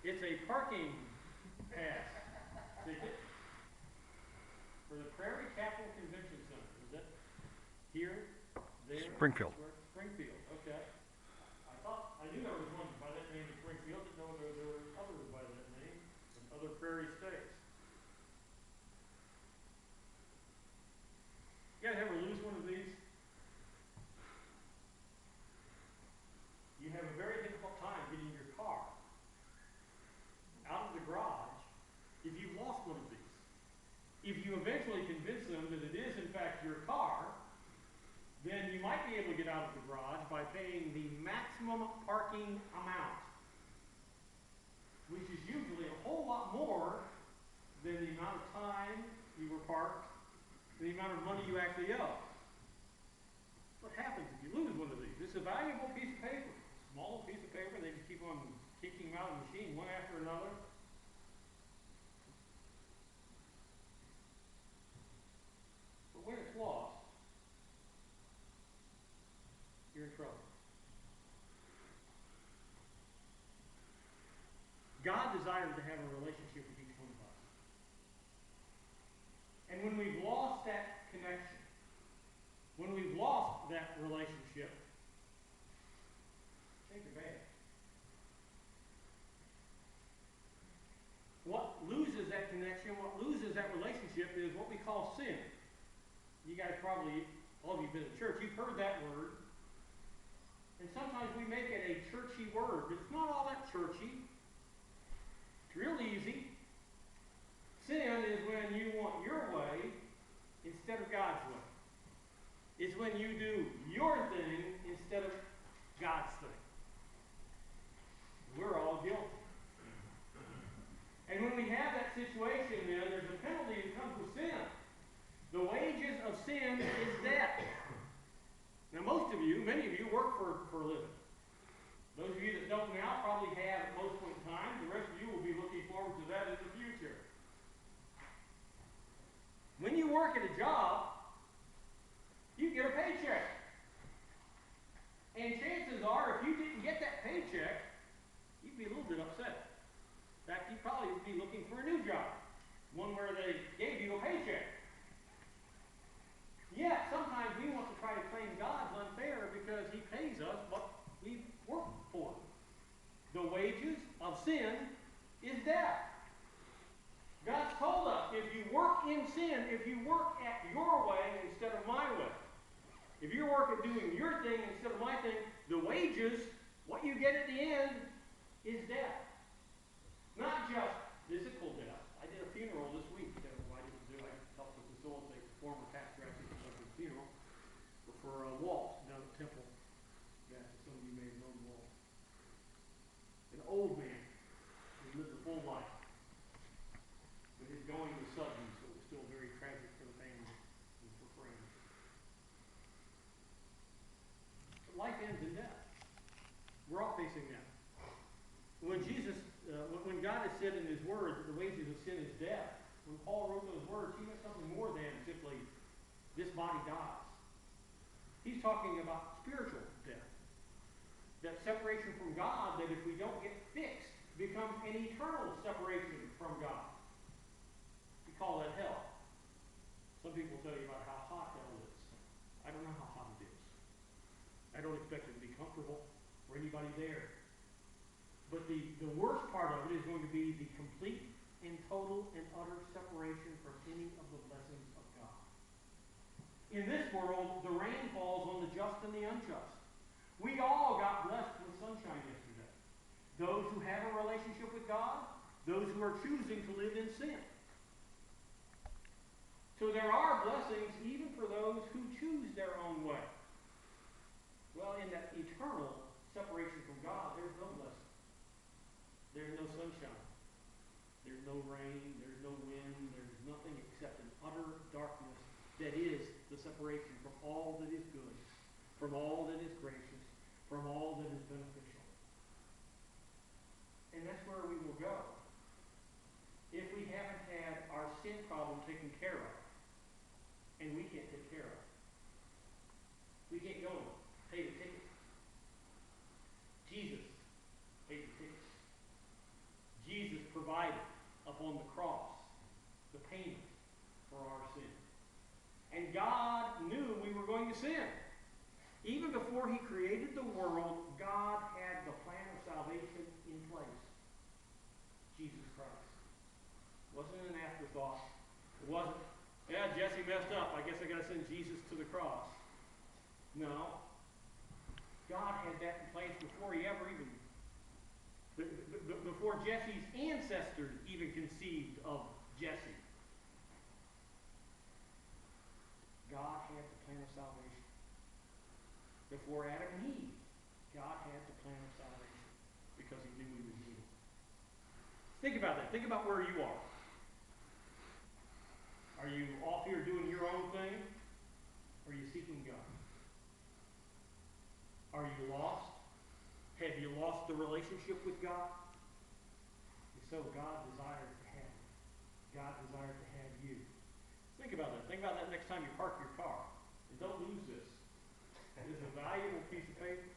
It's a parking pass ticket for the Prairie Capital Convention Center. Is that here? There? Springfield. Springfield, okay. I knew there was one by that name in Springfield. Didn't know there were others by that name in other prairie states. You guys ever lose one of these? You have a very difficult time getting your car out of the garage if you've lost one of these. If you eventually convince them that it is in fact your car, then you might be able to get out of the garage by paying the maximum parking amount, which is usually a whole lot more than the amount of time you were parked, the amount of money you actually owe. What happens if you lose one of these? It's a valuable piece of paper, small piece of paper. They just keep on kicking them out of the machine one after another. But when it's lost, you're in trouble. God desires to have a relationship with each one of us. And when we've lost that connection, when we've lost that relationship, things are bad. What loses that connection, what loses that relationship is what we call sin. You guys probably, all of you have been to church, you've heard that word. And sometimes we make it a churchy word, but it's not all that churchy. It's real easy. Sin is when you want your way instead of God's way. It's when you do your thing instead of God's thing. We're all guilty. And when we have that situation, then there's a penalty that comes with sin. The wages of sin is death. Now, most of you, many of you, work for a living. Those of you that don't now probably have at most point in time. The rest of you will be looking forward to that in the future. When you work at a job, you get a paycheck. And chances are, if you didn't get that paycheck, you'd be a little bit upset. In fact, you'd probably be looking for a new job, one where they gave you a paycheck. Yet, sometimes we want to try to claim God's unfair because He pays us what we've worked for. The wages of sin is death. God's told us, if you work in sin, if you work at your way instead of my way, if you work at doing your thing instead of my thing, the wages, what you get at the end, is death. Not just physical death. I did a funeral this week. I helped to facilitate the former pastor actually conducted a funeral for Walt down at Temple. Some of you may have known Walt. An old man who lived a full life. But his going was sudden, so it was still very tragic for the family and for friends. But life ends in death. We're all facing that. When God has said in His Word that the wages of sin is death, when Paul wrote those words, he meant something more than simply this body dies. He's talking about spiritual death. That separation from God, that if we don't get fixed, becomes an eternal separation from God. We call that hell. Some people tell you about how hot hell is. I don't know how hot it is. I don't expect it to be comfortable for anybody there. But the worst part of it is going to be the complete and total and utter separation from any of the blessings of God. In this world, the rain falls on the just and the unjust. We all got blessed with sunshine yesterday. Those who have a relationship with God, those who are choosing to live in sin. So there are blessings even for those who choose their own way. Well, in that eternal separation from God, there's no blessing. There's no sunshine. There's no rain. There's no wind. There's nothing except an utter darkness that is the separation from all that is good, from all that is gracious, from all that is beneficial. And that's where we will go if we haven't had our sin problem taken care of. And we can't take care of it. We can't go and pay the ticket. Jesus paid the ticket. sin. Even before he created the world, God had the plan of salvation in place. Jesus Christ. It wasn't an afterthought. It wasn't, yeah, Jesse messed up. I guess I got to send Jesus to the cross. No. God had that in place before he ever even, before Jesse's ancestors even conceived of Jesse. God had the plan of salvation. Before Adam and Eve, God had the plan of salvation because he knew we would need it. Think about that. Think about where you are. Are you off here doing your own thing? Or are you seeking God? Are you lost? Have you lost the relationship with God? If so, God desires to have you. God desires to have you. Think about that. Think about that next time you park your car. And don't lose this. It is a valuable piece of paper.